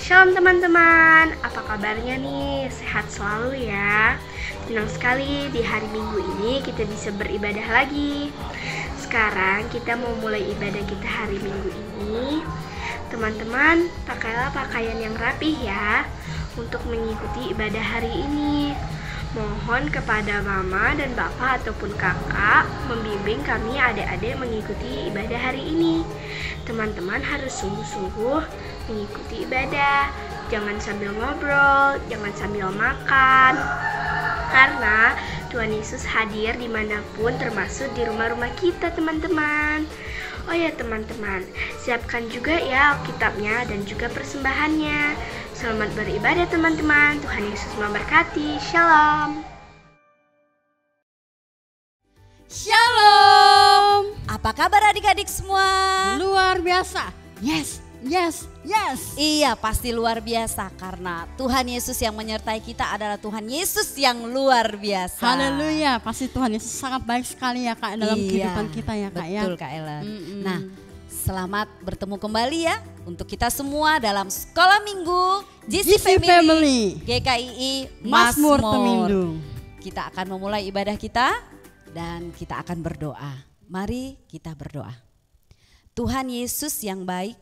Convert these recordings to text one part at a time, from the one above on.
Shalom teman-teman, apa kabarnya nih? Sehat selalu ya. Senang sekali di hari Minggu ini kita bisa beribadah lagi. Sekarang kita mau mulai ibadah kita hari Minggu ini. Teman-teman, pakailah pakaian yang rapih ya untuk mengikuti ibadah hari ini. Mohon kepada mama dan bapak ataupun kakak membimbing kami adik-adik mengikuti ibadah hari ini. Teman-teman harus sungguh-sungguh mengikuti ibadah. Jangan sambil ngobrol, jangan sambil makan. Karena Tuhan Yesus hadir dimanapun, termasuk di rumah-rumah kita teman-teman. Oh ya teman-teman, siapkan juga ya Alkitabnya dan juga persembahannya. Selamat beribadah teman-teman. Tuhan Yesus memberkati. Shalom. Shalom. Apa kabar adik-adik semua? Luar biasa. Yes, yes, yes. Iya, pasti luar biasa karena Tuhan Yesus yang menyertai kita adalah Tuhan Yesus yang luar biasa. Haleluya. Pasti Tuhan Yesus sangat baik sekali ya Kak dalam kehidupan kita ya Kak ya. Betul Kak Ellen. Nah, selamat bertemu kembali ya untuk kita semua dalam Sekolah Minggu GC Family GKII Mazmur Mazmur. Temindung. Kita akan memulai ibadah kita dan kita akan berdoa. Mari kita berdoa. Tuhan Yesus yang baik,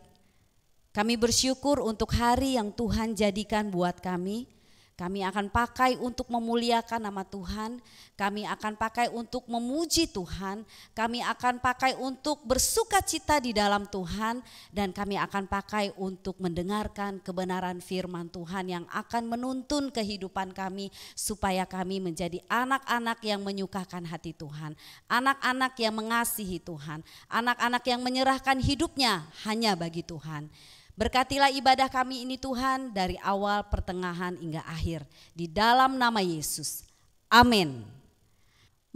kami bersyukur untuk hari yang Tuhan jadikan buat kami. Kami akan pakai untuk memuliakan nama Tuhan. Kami akan pakai untuk memuji Tuhan. Kami akan pakai untuk bersuka cita di dalam Tuhan. Dan kami akan pakai untuk mendengarkan kebenaran firman Tuhan yang akan menuntun kehidupan kami. Supaya kami menjadi anak-anak yang menyukakan hati Tuhan. Anak-anak yang mengasihi Tuhan. Anak-anak yang menyerahkan hidupnya hanya bagi Tuhan. Berkatilah ibadah kami ini Tuhan dari awal, pertengahan hingga akhir. Di dalam nama Yesus. Amin.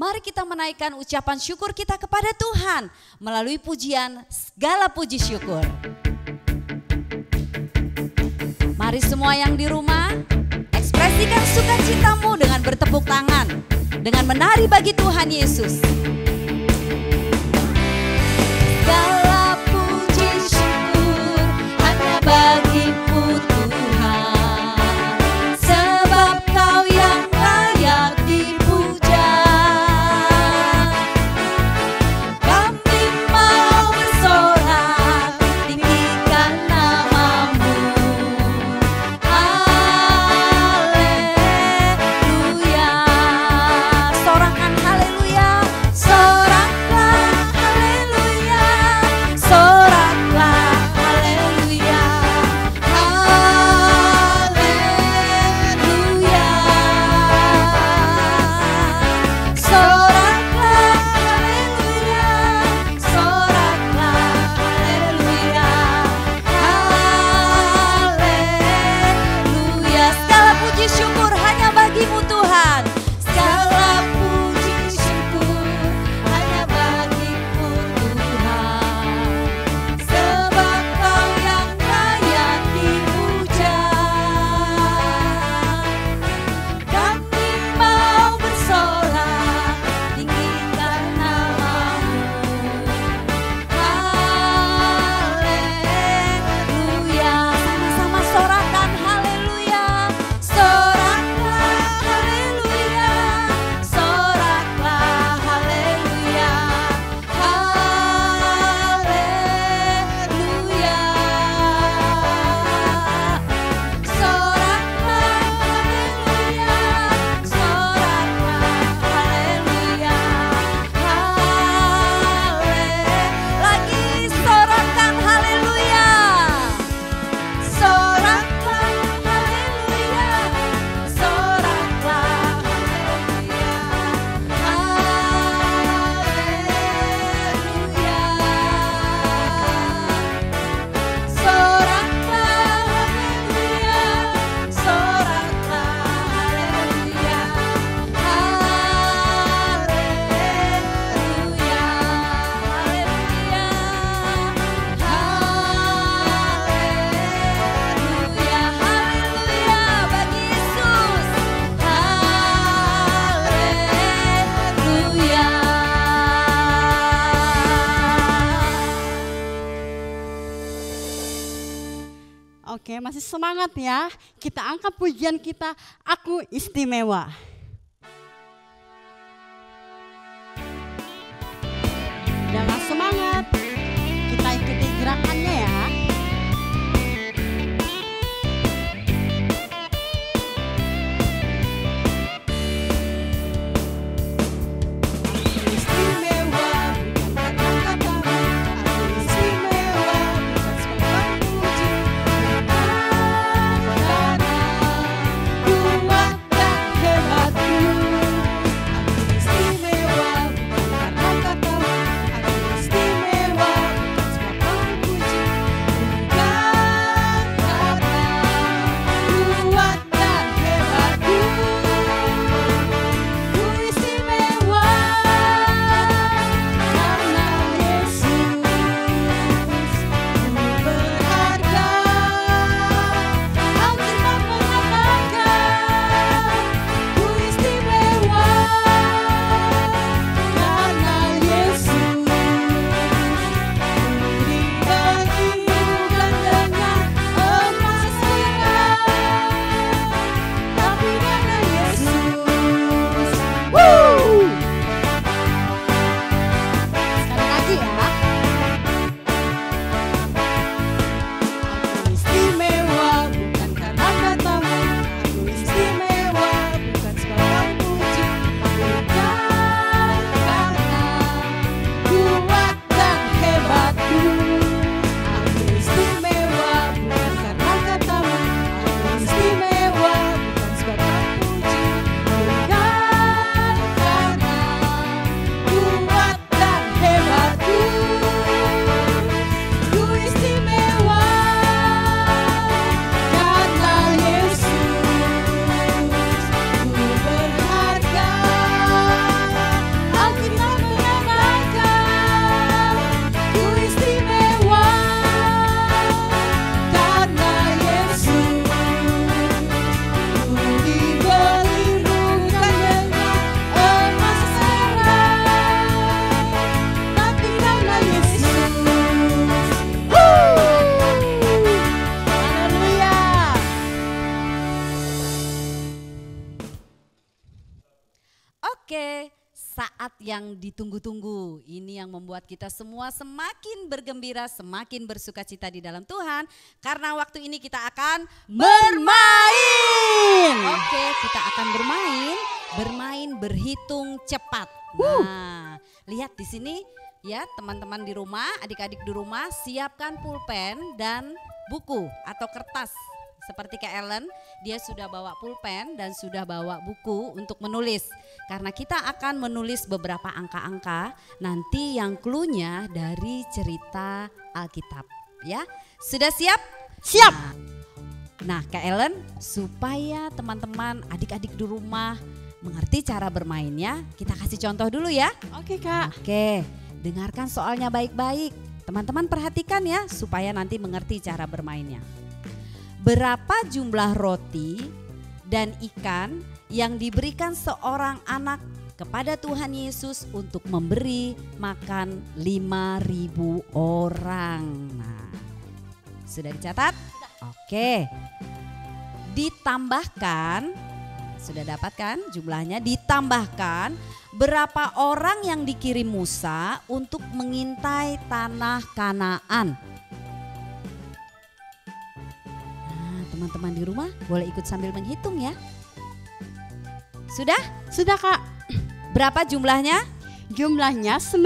Mari kita menaikkan ucapan syukur kita kepada Tuhan melalui pujian segala puji syukur. Mari semua yang di rumah ekspresikan sukacitamu dengan bertepuk tangan. Dengan menari bagi Tuhan Yesus. Segala puji syukur bagimu Tuhan, sebab Kau yang layak dipuja. Kami mau bersorak, tinggikan nama-Mu. Haleluya. Sorakan haleluya. Oke, masih semangat ya. Kita angkat pujian kita, Aku Istimewa. Dengan semangat, kita ikuti gerakannya ya. Oke, saat yang ditunggu-tunggu. Ini yang membuat kita semua semakin bergembira, semakin bersuka cita di dalam Tuhan. Karena waktu ini kita akan Bermain. Oke, kita akan bermain berhitung cepat. Nah, lihat di sini ya teman-teman di rumah, adik-adik di rumah, siapkan pulpen dan buku atau kertas. Seperti Kak Ellen, dia sudah bawa pulpen dan sudah bawa buku untuk menulis. Karena kita akan menulis beberapa angka-angka nanti yang clue-nya dari cerita Alkitab. Ya, sudah siap? Siap. Nah Kak Ellen, supaya teman-teman adik-adik di rumah mengerti cara bermainnya, kita kasih contoh dulu ya. Oke Kak. Oke, dengarkan soalnya baik-baik. Teman-teman perhatikan ya supaya nanti mengerti cara bermainnya. Berapa jumlah roti dan ikan yang diberikan seorang anak kepada Tuhan Yesus untuk memberi makan 5.000 orang? Nah, sudah dicatat? Oke. Ditambahkan, sudah dapatkan jumlahnya, ditambahkan berapa orang yang dikirim Musa untuk mengintai tanah Kanaan. Nah, teman-teman di rumah boleh ikut sambil menghitung ya. Sudah? Sudah Kak. Berapa jumlahnya? Jumlahnya 19.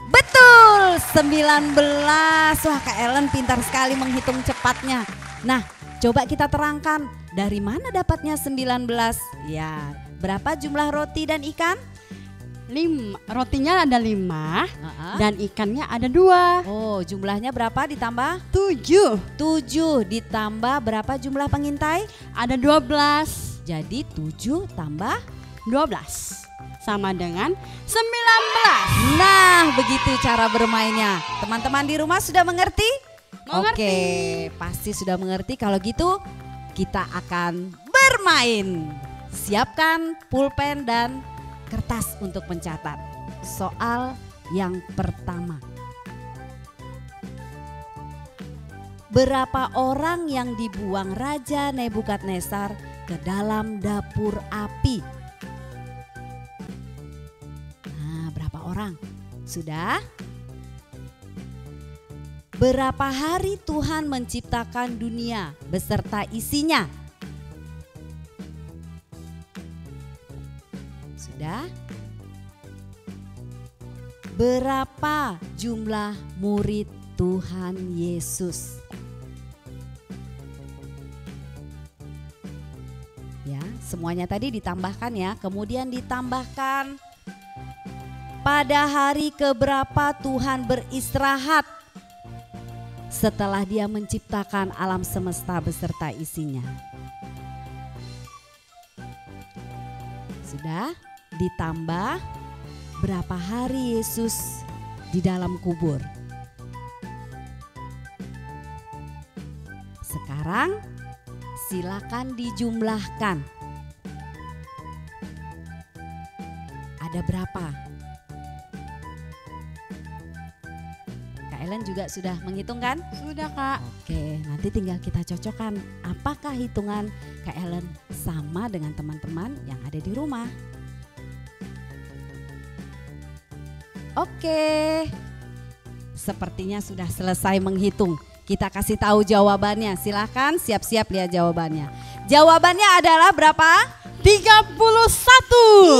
Betul, 19. Wah, Kak Ellen pintar sekali menghitung cepatnya. Nah, coba kita terangkan dari mana dapatnya 19? Ya, berapa jumlah roti dan ikan? 5, rotinya ada 5 dan ikannya ada 2. Oh, jumlahnya berapa ditambah? 7. 7 ditambah berapa jumlah pengintai? Ada 12. Jadi 7 tambah 12 sama dengan 19. Nah, begitu cara bermainnya. Teman-teman di rumah sudah mengerti? Mengerti. Oke, pasti sudah mengerti. Kalau gitu kita akan bermain. Siapkan pulpen dan kertas untuk mencatat. Soal yang pertama. berapa orang yang dibuang Raja Nebukadnezar ke dalam dapur api? Nah, berapa orang? Sudah? Berapa hari Tuhan menciptakan dunia beserta isinya? Sudah? Berapa jumlah murid Tuhan Yesus? Ya, semuanya tadi ditambahkan ya. Kemudian ditambahkan pada hari keberapa Tuhan beristirahat setelah Dia menciptakan alam semesta beserta isinya. Sudah? Ditambah berapa hari Yesus di dalam kubur. Sekarang silakan dijumlahkan. Ada berapa? Kak Ellen juga sudah menghitung kan? Sudah Kak. Oke, nanti tinggal kita cocokkan apakah hitungan Kak Ellen sama dengan teman-teman yang ada di rumah. Oke, sepertinya sudah selesai menghitung. Kita kasih tahu jawabannya. Silakan siap-siap lihat jawabannya. Jawabannya adalah berapa? 31.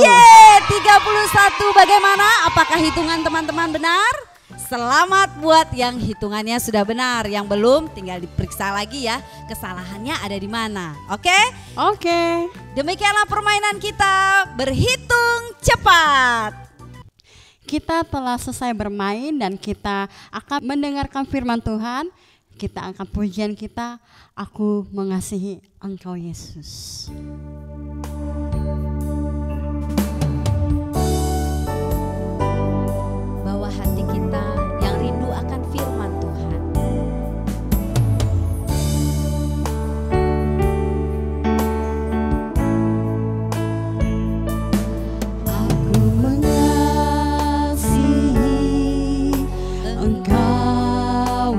Yeay, 31. Bagaimana? Apakah hitungan teman-teman benar? Selamat buat yang hitungannya sudah benar. Yang belum tinggal diperiksa lagi ya. Kesalahannya ada di mana. Oke? Oke. Demikianlah permainan kita. Berhitung cepat. Kita telah selesai bermain dan kita akan mendengarkan firman Tuhan. Kita angkat pujian kita, Aku Mengasihi Engkau Yesus. Bawa hati kita yang rindu akan firman Tuhan. Engkau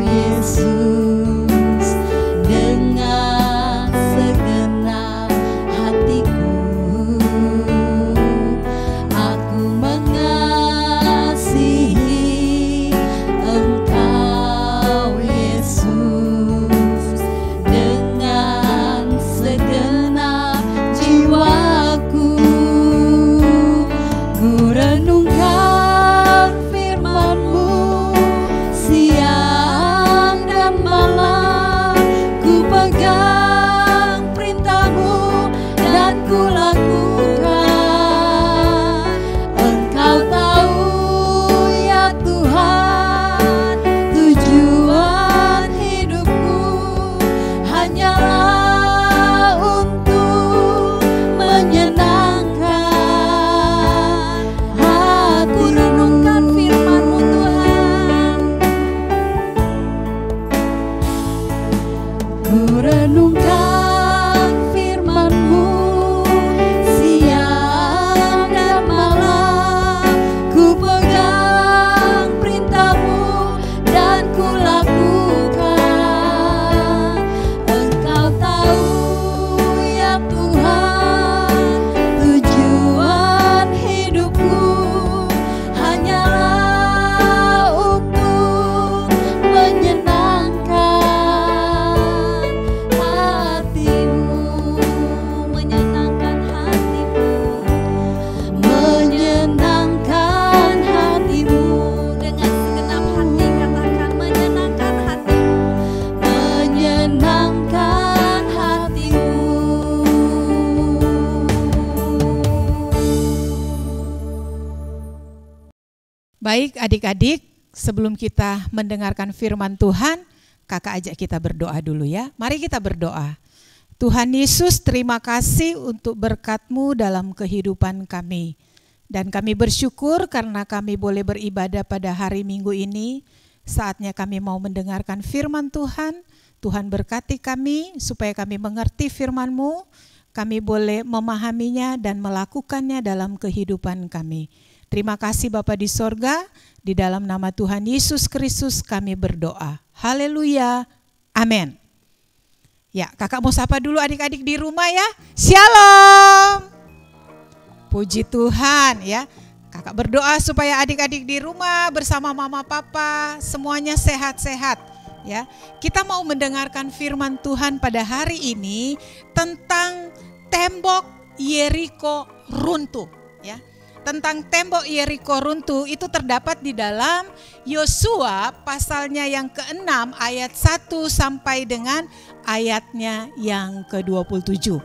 Yesus dengan Ku renungkan firman-Mu siang dan malam, ku pegang perintah-Mu dan ku lakukan. Engkau tahu ya Tuhan, tujuan hidupku hanyalah untuk menyenangkan hatimu, menyenangkan hatimu, menyenangkan hatimu. Dengan segenap hati katakan menyenangkan hatimu, menyenangkan hatimu. Baik adik-adik, sebelum kita mendengarkan firman Tuhan, kakak ajak kita berdoa dulu ya. Mari kita berdoa. Tuhan Yesus, terima kasih untuk berkat-Mu dalam kehidupan kami. Dan kami bersyukur karena kami boleh beribadah pada hari Minggu ini. Saatnya kami mau mendengarkan firman Tuhan. Tuhan berkati kami supaya kami mengerti firman-Mu. Kami boleh memahaminya dan melakukannya dalam kehidupan kami. Terima kasih Bapa di sorga, di dalam nama Tuhan Yesus Kristus kami berdoa. Haleluya, amin. Ya, kakak mau sapa dulu adik-adik di rumah ya. Shalom. Puji Tuhan ya. Kakak berdoa supaya adik-adik di rumah bersama mama papa semuanya sehat-sehat ya. Kita mau mendengarkan firman Tuhan pada hari ini tentang tembok Yeriko runtuh ya. Tentang tembok Yeriko runtuh itu terdapat di dalam Yosua pasalnya yang ke-6 ayat 1 sampai dengan ayatnya yang ke-27.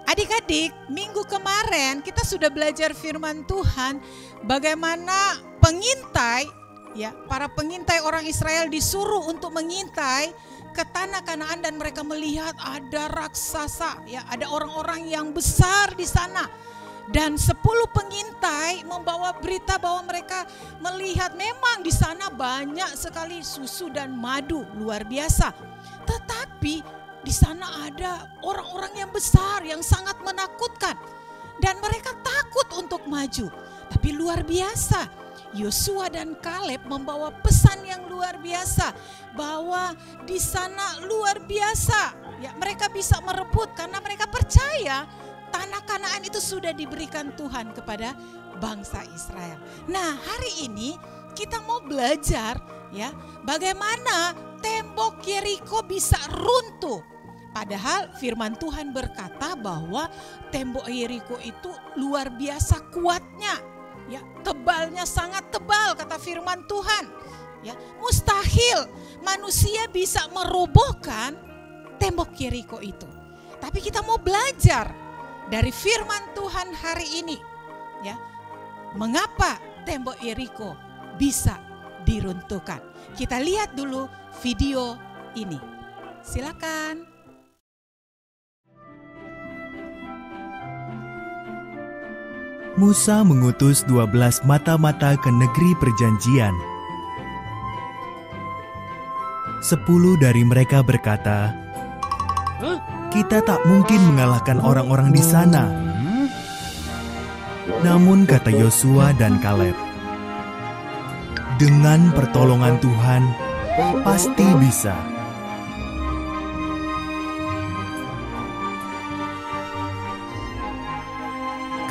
Adik-adik, minggu kemarin kita sudah belajar firman Tuhan bagaimana pengintai ya, para pengintai orang Israel disuruh untuk mengintai ke tanah Kanaan dan mereka melihat ada raksasa ya, ada orang-orang yang besar di sana. Dan 10 pengintai membawa berita bahwa mereka melihat memang di sana banyak sekali susu dan madu luar biasa. Tetapi di sana ada orang-orang yang besar yang sangat menakutkan. Dan mereka takut untuk maju. Tapi luar biasa, Yosua dan Kaleb membawa pesan yang luar biasa. Bahwa di sana luar biasa. Ya, mereka bisa merebut karena mereka percaya tanah Kanaan itu sudah diberikan Tuhan kepada bangsa Israel. Nah, hari ini kita mau belajar ya, bagaimana tembok Yeriko bisa runtuh. Padahal firman Tuhan berkata bahwa tembok Yeriko itu luar biasa kuatnya. Ya, tebalnya sangat tebal kata firman Tuhan. Ya, mustahil manusia bisa merobohkan tembok Yeriko itu. Tapi kita mau belajar dari firman Tuhan hari ini ya, mengapa tembok Yeriko bisa diruntuhkan. Kita lihat dulu video ini. Silakan. Musa mengutus 12 mata-mata ke negeri perjanjian. 10 dari mereka berkata, "Kita tak mungkin mengalahkan orang-orang di sana." Namun kata Yosua dan Kaleb, "Dengan pertolongan Tuhan, pasti bisa."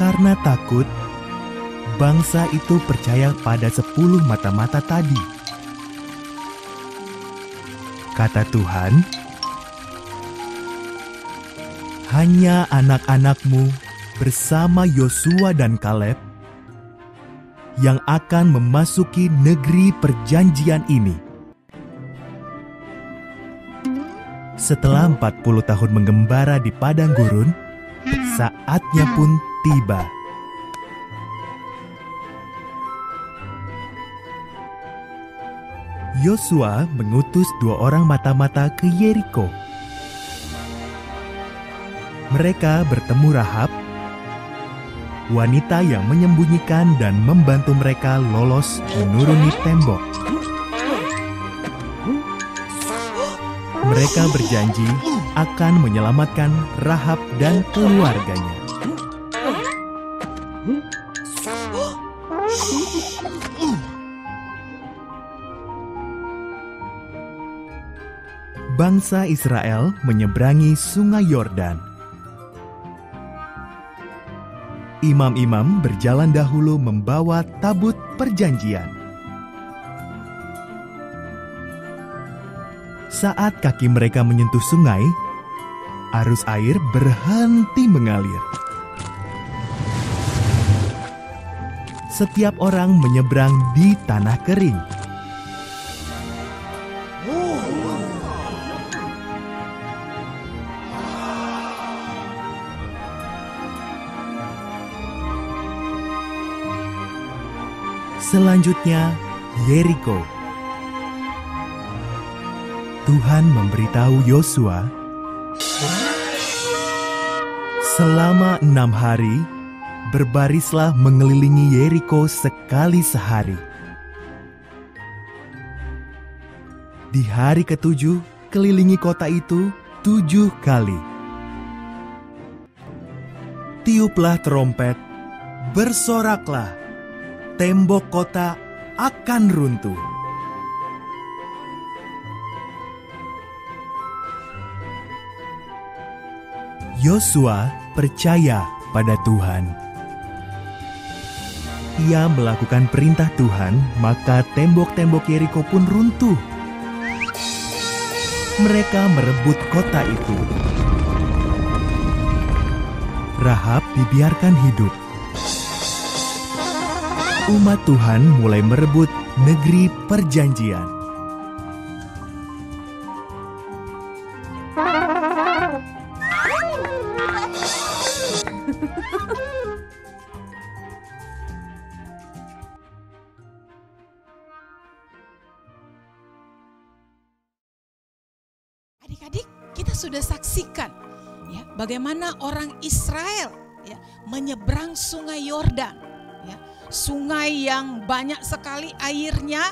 Karena takut, bangsa itu percaya pada 10 mata-mata tadi. Kata Tuhan, "Hanya anak-anakmu bersama Yosua dan Kaleb yang akan memasuki negeri perjanjian ini." Setelah 40 tahun menggembara di padang gurun, saatnya pun tiba. Yosua mengutus 2 orang mata-mata ke Yeriko. Mereka bertemu Rahab, wanita yang menyembunyikan dan membantu mereka lolos menuruni tembok. Mereka berjanji akan menyelamatkan Rahab dan keluarganya. Bangsa Israel menyeberangi Sungai Yordan. Imam-imam berjalan dahulu membawa tabut perjanjian. Saat kaki mereka menyentuh sungai, arus air berhenti mengalir. Setiap orang menyeberang di tanah kering. Selanjutnya, Yeriko. Tuhan memberitahu Yosua, selama 6 hari, berbarislah mengelilingi Yeriko sekali sehari. Di hari ke-7, kelilingi kota itu 7 kali. Tiuplah trompet, bersoraklah, tembok kota akan runtuh. Yosua percaya pada Tuhan. Ia melakukan perintah Tuhan, maka tembok-tembok Yeriko pun runtuh. Mereka merebut kota itu. Rahab dibiarkan hidup. Umat Tuhan mulai merebut negeri perjanjian. Adik-adik, kita sudah saksikan ya bagaimana orang Israel ya menyeberang Sungai Yordan. Ya, sungai yang banyak sekali airnya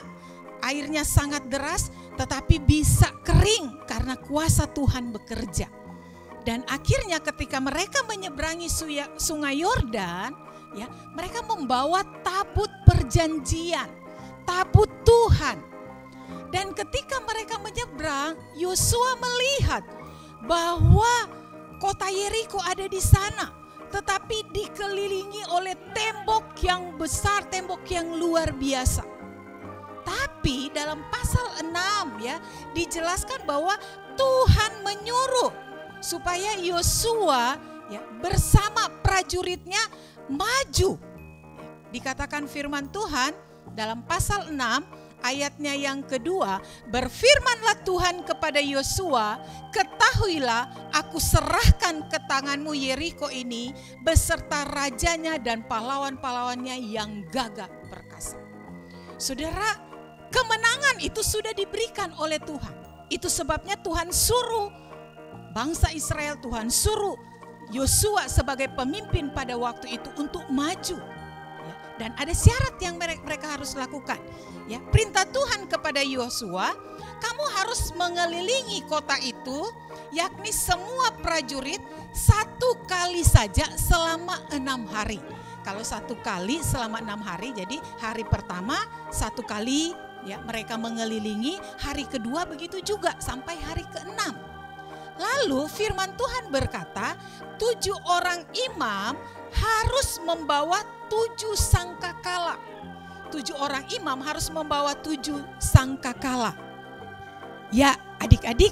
sangat deras, tetapi bisa kering karena kuasa Tuhan bekerja. Dan akhirnya ketika mereka menyeberangi Sungai Yordan, ya, mereka membawa tabut perjanjian, tabut Tuhan. Dan ketika mereka menyeberang, Yosua melihat bahwa kota Yeriko ada di sana, tetapi dikelilingi oleh tembok yang besar, tembok yang luar biasa. Tapi dalam pasal 6 ya dijelaskan bahwa Tuhan menyuruh supaya Yosua ya bersama prajuritnya maju. Dikatakan firman Tuhan dalam pasal 6 ayatnya yang kedua, berfirmanlah Tuhan kepada Yosua, ketahuilah aku serahkan ke tanganmu Yeriko ini beserta rajanya dan pahlawan-pahlawannya yang gagah perkasa. Saudara, kemenangan itu sudah diberikan oleh Tuhan. Itu sebabnya Tuhan suruh bangsa Israel, Tuhan suruh Yosua sebagai pemimpin pada waktu itu untuk maju. Dan ada syarat yang mereka harus lakukan. Ya, perintah Tuhan kepada Yosua, kamu harus mengelilingi kota itu, yakni semua prajurit 1 kali saja selama 6 hari. Kalau 1 kali selama 6 hari, jadi hari pertama 1 kali ya mereka mengelilingi, hari kedua begitu juga sampai hari ke-6. Lalu firman Tuhan berkata, 7 orang imam harus membawa 7 sangkakala. 7 orang imam harus membawa 7 sangkakala. Ya adik-adik,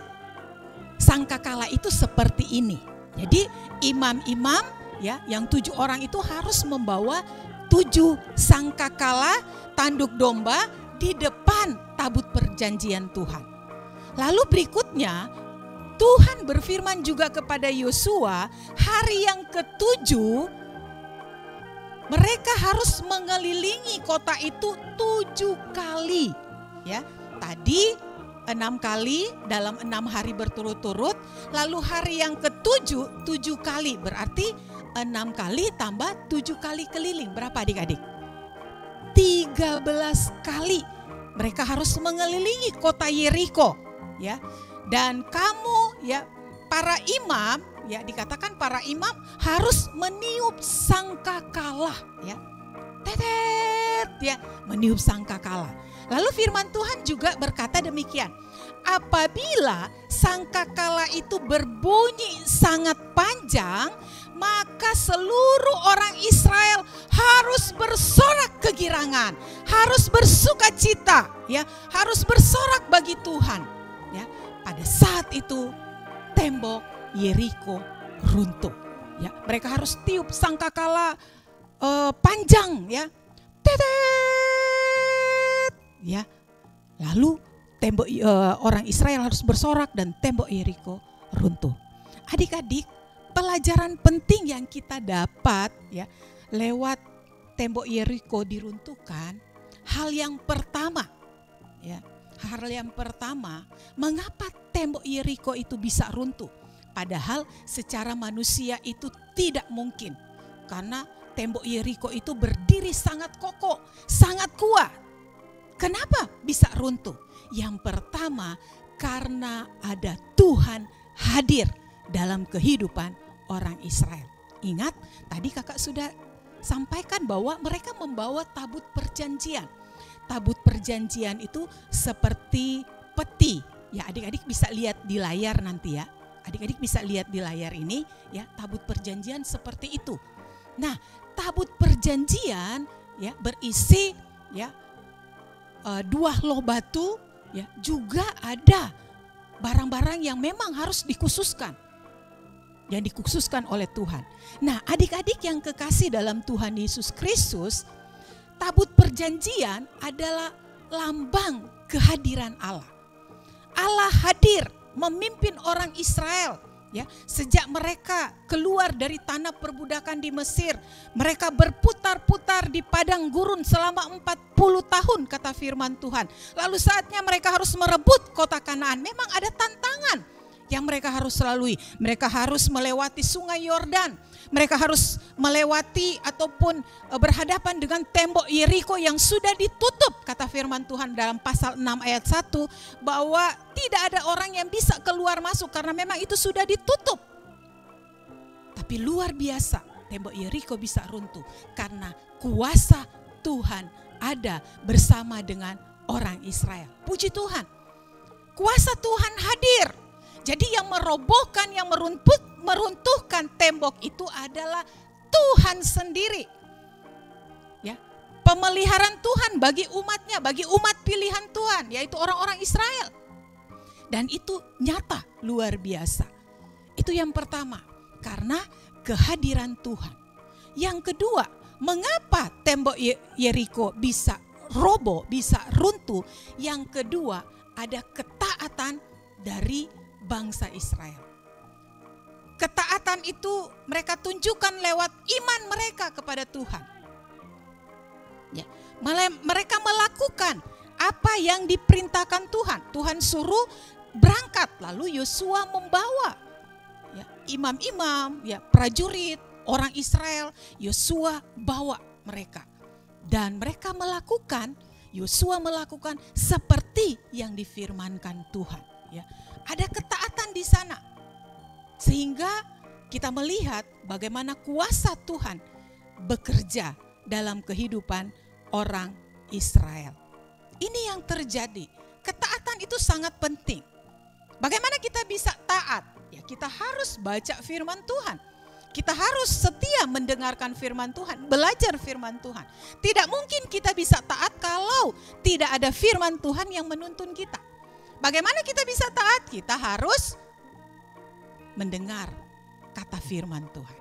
sangkakala itu seperti ini. Jadi imam-imam ya yang 7 orang itu harus membawa 7 sangkakala tanduk domba di depan tabut perjanjian Tuhan. Lalu berikutnya Tuhan berfirman juga kepada Yosua, hari yang ke-7 mereka harus mengelilingi kota itu 7 kali. Ya, tadi 6 kali dalam 6 hari berturut-turut, lalu hari yang ke-7 7 kali, berarti 6 kali tambah 7 kali keliling. Berapa adik-adik? 13 kali mereka harus mengelilingi kota Yeriko. Ya, Dan kamu ya para imam, ya dikatakan para imam harus meniup sangkakala ya. Tetet ya, meniup sangkakala. Lalu firman Tuhan juga berkata demikian. Apabila sangkakala itu berbunyi sangat panjang, maka seluruh orang Israel harus bersorak kegirangan, harus bersukacita, ya, harus bersorak bagi Tuhan. Ya, pada saat itu tembok Yeriko runtuh. Ya, mereka harus tiup sangkakala panjang, ya, tetet, ya. Lalu tembok orang Israel harus bersorak dan tembok Yeriko runtuh. Adik-adik, pelajaran penting yang kita dapat ya lewat tembok Yeriko diruntuhkan, hal yang pertama ya, mengapa tembok Yeriko itu bisa runtuh? Padahal secara manusia itu tidak mungkin, karena tembok Yeriko itu berdiri sangat kokoh, sangat kuat. Kenapa bisa runtuh? Yang pertama, karena ada Tuhan hadir dalam kehidupan orang Israel. Ingat, tadi kakak sudah sampaikan bahwa mereka membawa tabut perjanjian. Tabut perjanjian itu seperti peti. Ya, adik-adik bisa lihat di layar nanti ya. Adik-adik bisa lihat di layar ini ya, tabut perjanjian seperti itu. Nah, tabut perjanjian ya berisi ya 2 loh batu ya, juga ada barang-barang yang memang harus dikhususkan. Yang dikhususkan oleh Tuhan. Nah, adik-adik yang kekasih dalam Tuhan Yesus Kristus, tabut perjanjian adalah lambang kehadiran Allah. Allah hadir memimpin orang Israel ya, sejak mereka keluar dari tanah perbudakan di Mesir. Mereka berputar-putar di padang gurun selama 40 tahun kata firman Tuhan. Lalu saatnya mereka harus merebut kota Kanaan. Memang ada tantangan yang mereka harus lalui. Mereka harus melewati sungai Yordan. Mereka harus melewati ataupun berhadapan dengan tembok Yeriko yang sudah ditutup. Kata firman Tuhan dalam pasal 6 ayat 1 bahwa tidak ada orang yang bisa keluar masuk karena memang itu sudah ditutup. Tapi luar biasa, tembok Yeriko bisa runtuh karena kuasa Tuhan ada bersama dengan orang Israel. Puji Tuhan, kuasa Tuhan hadir. Jadi yang merobohkan, yang meruntuhkan tembok itu adalah Tuhan sendiri. Ya, pemeliharaan Tuhan bagi umatnya, bagi umat pilihan Tuhan, yaitu orang-orang Israel. Dan itu nyata, luar biasa. Itu yang pertama, karena kehadiran Tuhan. Yang kedua, mengapa tembok Yeriko bisa roboh, bisa runtuh? Yang kedua, ada ketaatan dari bangsa Israel. Ketaatan itu mereka tunjukkan lewat iman mereka kepada Tuhan. Ya, mereka melakukan apa yang diperintahkan Tuhan. Tuhan suruh berangkat, lalu Yosua membawa ya, imam-imam, ya, prajurit, orang Israel. Yosua bawa mereka. Dan mereka melakukan, Yosua melakukan seperti yang difirmankan Tuhan. Ya, ada ketaatan di sana. Sehingga kita melihat bagaimana kuasa Tuhan bekerja dalam kehidupan orang Israel. Ini yang terjadi. Ketaatan itu sangat penting. Bagaimana kita bisa taat? Ya, kita harus baca firman Tuhan. Kita harus setia mendengarkan firman Tuhan, belajar firman Tuhan. Tidak mungkin kita bisa taat kalau tidak ada firman Tuhan yang menuntun kita. Bagaimana kita bisa taat? Kita harus mendengar kata firman Tuhan.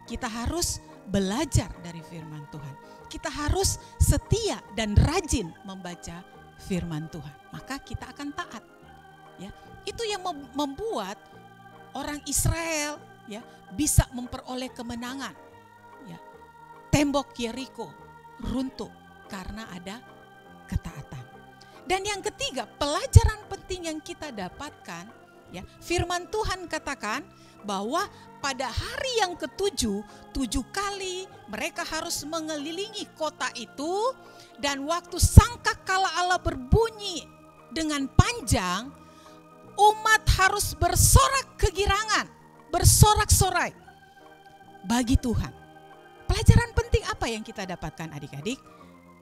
Kita harus belajar dari firman Tuhan. Kita harus setia dan rajin membaca firman Tuhan. Maka kita akan taat. Ya, itu yang membuat orang Israel ya bisa memperoleh kemenangan. Ya, tembok Yeriko runtuh karena ada ketaatan. Dan yang ketiga, pelajaran penting yang kita dapatkan, ya, firman Tuhan katakan bahwa pada hari yang ke-7, 7 kali mereka harus mengelilingi kota itu, dan waktu sangkakala Allah berbunyi dengan panjang, umat harus bersorak kegirangan, bersorak-sorai bagi Tuhan. Pelajaran penting apa yang kita dapatkan adik-adik?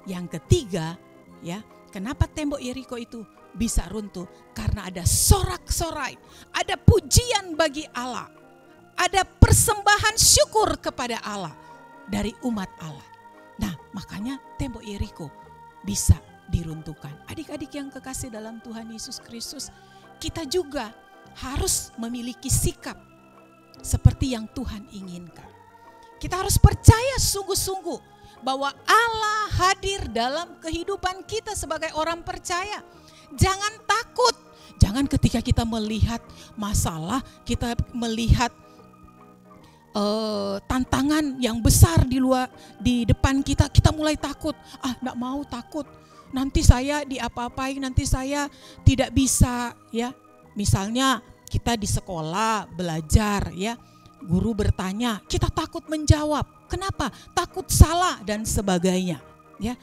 Yang ketiga, ya, kenapa tembok Yeriko itu bisa runtuh? Karena ada sorak-sorai, ada pujian bagi Allah, ada persembahan syukur kepada Allah dari umat Allah. Nah, makanya tembok Yeriko bisa diruntuhkan. Adik-adik yang kekasih dalam Tuhan Yesus Kristus, kita juga harus memiliki sikap seperti yang Tuhan inginkan. Kita harus percaya sungguh-sungguh bahwa Allah hadir dalam kehidupan kita sebagai orang percaya. Jangan takut. Jangan ketika kita melihat masalah, kita melihat tantangan yang besar di depan kita, kita mulai takut. Enggak mau, takut. Nanti saya diapa-apain, nanti saya tidak bisa, ya. Misalnya kita di sekolah belajar, ya. Guru bertanya, kita takut menjawab. Kenapa? Takut salah dan sebagainya. Ya,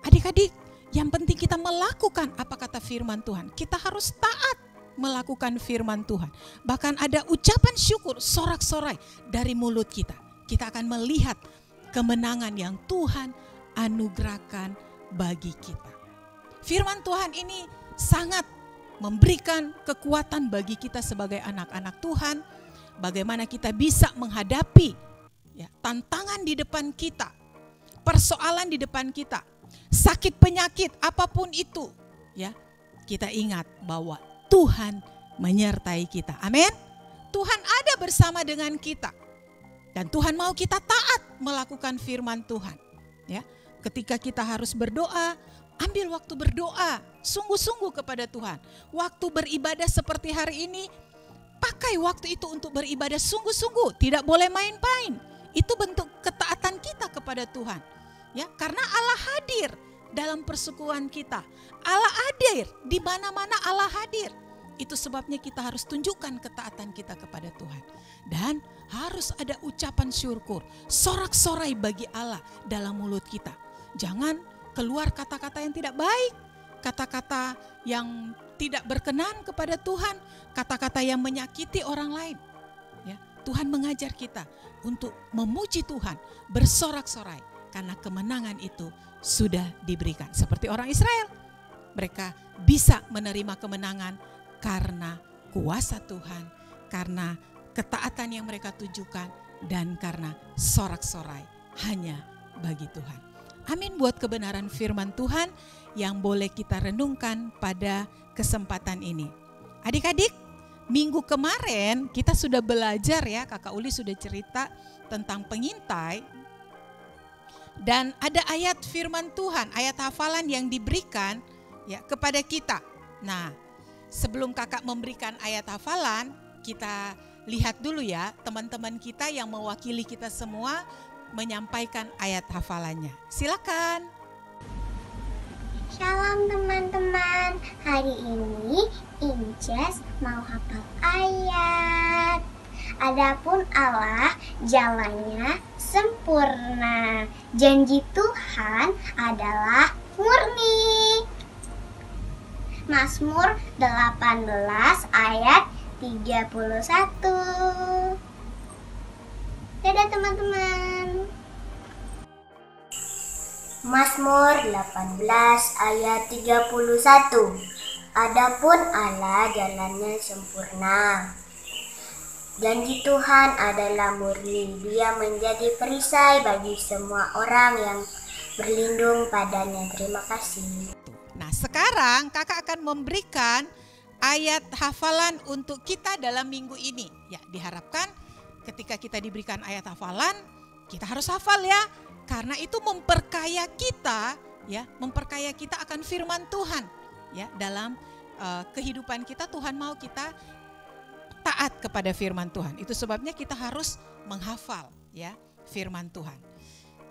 adik-adik, yang penting kita melakukan apa kata firman Tuhan. Kita harus taat melakukan firman Tuhan. Bahkan ada ucapan syukur, sorak-sorai dari mulut kita. Kita akan melihat kemenangan yang Tuhan anugerahkan bagi kita. Firman Tuhan ini sangat memberikan kekuatan bagi kita sebagai anak-anak Tuhan. Bagaimana kita bisa menghadapi, ya, tantangan di depan kita, persoalan di depan kita, sakit penyakit apapun itu, ya, kita ingat bahwa Tuhan menyertai kita. Amin. Tuhan ada bersama dengan kita dan Tuhan mau kita taat melakukan firman Tuhan. Ya, ketika kita harus berdoa, ambil waktu berdoa sungguh-sungguh kepada Tuhan. Waktu beribadah seperti hari ini, pakai waktu itu untuk beribadah sungguh-sungguh, tidak boleh main-main. Itu bentuk ketaatan kita kepada Tuhan. Ya, karena Allah hadir dalam persekutuan kita. Allah hadir di mana-mana, Allah hadir. Itu sebabnya kita harus tunjukkan ketaatan kita kepada Tuhan. Dan harus ada ucapan syukur, sorak-sorai bagi Allah dalam mulut kita. Jangan keluar kata-kata yang tidak baik, kata-kata yang tidak berkenan kepada Tuhan, kata-kata yang menyakiti orang lain. Ya, Tuhan mengajar kita untuk memuji Tuhan, bersorak-sorai karena kemenangan itu sudah diberikan. Seperti orang Israel, mereka bisa menerima kemenangan karena kuasa Tuhan, karena ketaatan yang mereka tunjukkan, dan karena sorak-sorai hanya bagi Tuhan. Amin buat kebenaran firman Tuhan yang boleh kita renungkan pada kesempatan ini. Adik-adik, minggu kemarin kita sudah belajar, ya, Kakak Uli sudah cerita tentang pengintai. Dan ada ayat firman Tuhan, ayat hafalan yang diberikan, ya, kepada kita. Nah, sebelum Kakak memberikan ayat hafalan, kita lihat dulu, ya, teman-teman kita yang mewakili kita semua menyampaikan ayat hafalannya. Silakan. Shalom teman-teman, hari ini Inces mau hafal ayat. Adapun Allah jalannya sempurna, janji Tuhan adalah murni. Mazmur 18 ayat 31. Dadah teman-teman. Mazmur 18 ayat 31. Adapun Allah jalannya sempurna, janji Tuhan adalah murni. Dia menjadi perisai bagi semua orang yang berlindung padanya. Terima kasih. Nah, sekarang Kakak akan memberikan ayat hafalan untuk kita dalam minggu ini. Ya, diharapkan ketika kita diberikan ayat hafalan, kita harus hafal, ya. Karena itu memperkaya kita, ya, memperkaya kita akan firman Tuhan, ya, dalam kehidupan kita. Tuhan mau kita taat kepada firman Tuhan. Itu sebabnya kita harus menghafal, ya, firman Tuhan.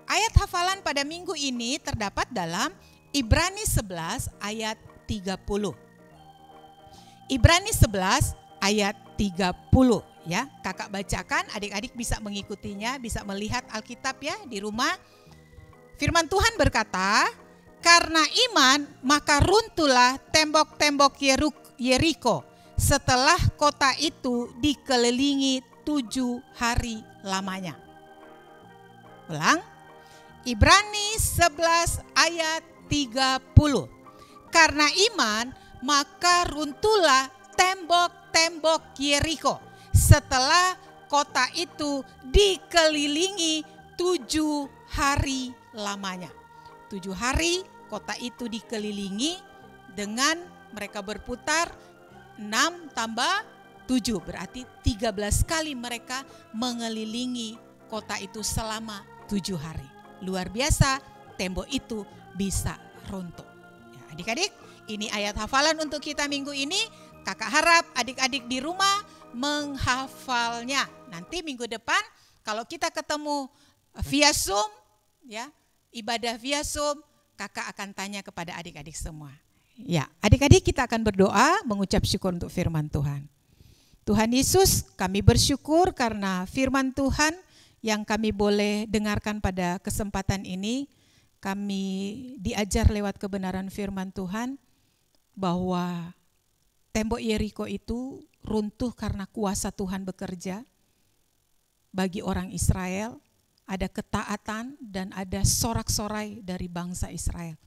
Ayat hafalan pada minggu ini terdapat dalam Ibrani 11 ayat 30. Ibrani 11 ayat 30. Ya, Kakak bacakan, adik-adik bisa mengikutinya, bisa melihat Alkitab, ya, di rumah. Firman Tuhan berkata, karena iman maka runtuhlah tembok-tembok Yeriko, setelah kota itu dikelilingi 7 hari lamanya. Ulang, Ibrani 11 ayat 30. Karena iman, maka runtuhlah tembok-tembok Yeriko setelah kota itu dikelilingi 7 hari lamanya. 7 hari kota itu dikelilingi dengan mereka berputar 6 tambah 7, berarti 13 kali mereka mengelilingi kota itu selama 7 hari. Luar biasa, tembok itu bisa runtuh. Ya, adik-adik, ini ayat hafalan untuk kita minggu ini. Kakak harap adik-adik di rumah menghafalnya. Nanti minggu depan kalau kita ketemu via Zoom, ya, ibadah via Zoom, kakak akan tanya kepada adik-adik semua. Ya, adik-adik kita akan berdoa mengucap syukur untuk firman Tuhan. Tuhan Yesus, kami bersyukur karena firman Tuhan yang kami boleh dengarkan pada kesempatan ini. Kami diajar lewat kebenaran firman Tuhan bahwa tembok Yeriko itu runtuh karena kuasa Tuhan bekerja. Bagi orang Israel ada ketaatan dan ada sorak-sorai dari bangsa Israel.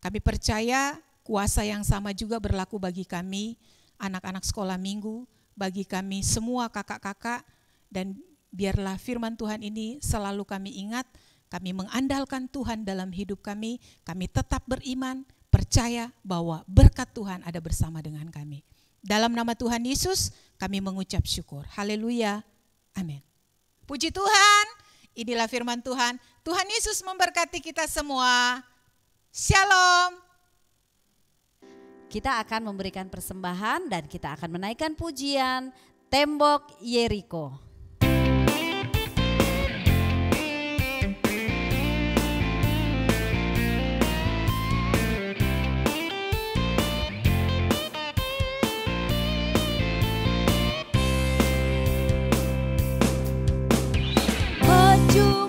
Kami percaya kuasa yang sama juga berlaku bagi kami, anak-anak sekolah minggu, bagi kami semua kakak-kakak, dan biarlah firman Tuhan ini selalu kami ingat, kami mengandalkan Tuhan dalam hidup kami tetap beriman, percaya bahwa berkat Tuhan ada bersama dengan kami. Dalam nama Tuhan Yesus kami mengucap syukur. Haleluya. Amin. Puji Tuhan, inilah firman Tuhan. Tuhan Yesus memberkati kita semua. Shalom. Kita akan memberikan persembahan dan kita akan menaikkan pujian Tembok Yeriko.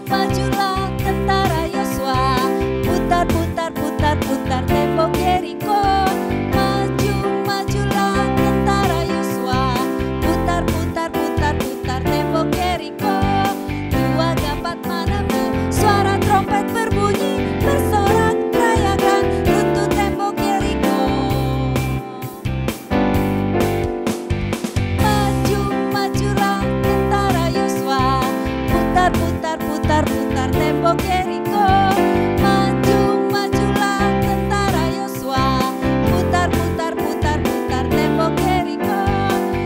Majulah tentara Yosua, putar tembok Yeriko. Majulah tentara Yosua, putar tembok Yeriko. Dua gapat manamu, suara trompet berbunyi, bersorak rayakan runtuh tembok Yeriko. Majulah tentara Yosua, putar tembok Yeriko. Majulah tentara Yosua, putar tembok Yeriko.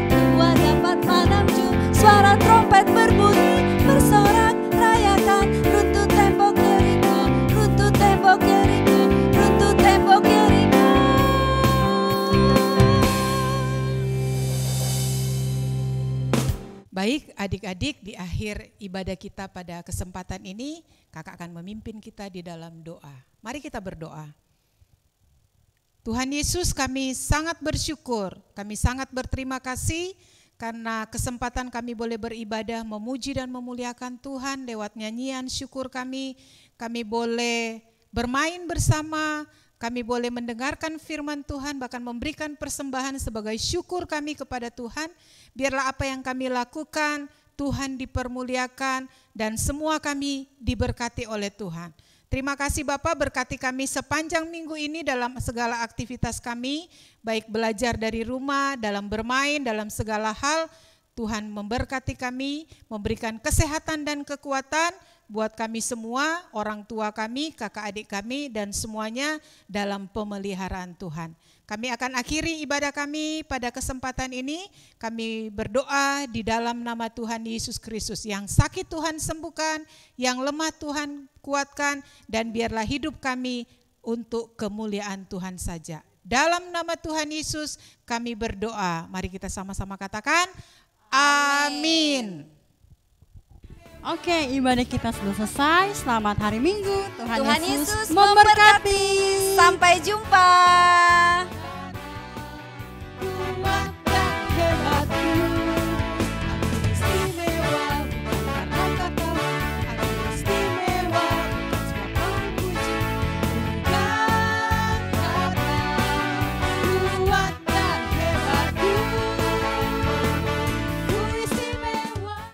Dua dapat menamju, suara trompet berbunyi, bersorak rayakan runtuh tembok Yeriko, runtuh tembok Yeriko, runtuh tembok Yeriko. Baik adik-adik, di akhir ibadah kita pada kesempatan ini, kakak akan memimpin kita di dalam doa. Mari kita berdoa. Tuhan Yesus, kami sangat bersyukur, kami sangat berterima kasih karena kesempatan kami boleh beribadah, memuji dan memuliakan Tuhan lewat nyanyian syukur kami boleh bermain bersama, kami boleh mendengarkan firman Tuhan, bahkan memberikan persembahan sebagai syukur kami kepada Tuhan. Biarlah apa yang kami lakukan, Tuhan dipermuliakan dan semua kami diberkati oleh Tuhan. Terima kasih Bapak, berkati kami sepanjang minggu ini dalam segala aktivitas kami, baik belajar dari rumah, dalam bermain, dalam segala hal. Tuhan memberkati kami, memberikan kesehatan dan kekuatan buat kami semua, orang tua kami, kakak adik kami, dan semuanya dalam pemeliharaan Tuhan. Kami akan akhiri ibadah kami pada kesempatan ini. Kami berdoa di dalam nama Tuhan Yesus Kristus. Yang sakit Tuhan sembuhkan, yang lemah Tuhan kuatkan, dan biarlah hidup kami untuk kemuliaan Tuhan saja. Dalam nama Tuhan Yesus kami berdoa. Mari kita sama-sama katakan, amin. Oke, ibadah kita sudah selesai. Selamat hari Minggu. Tuhan Yesus memberkati. Sampai jumpa.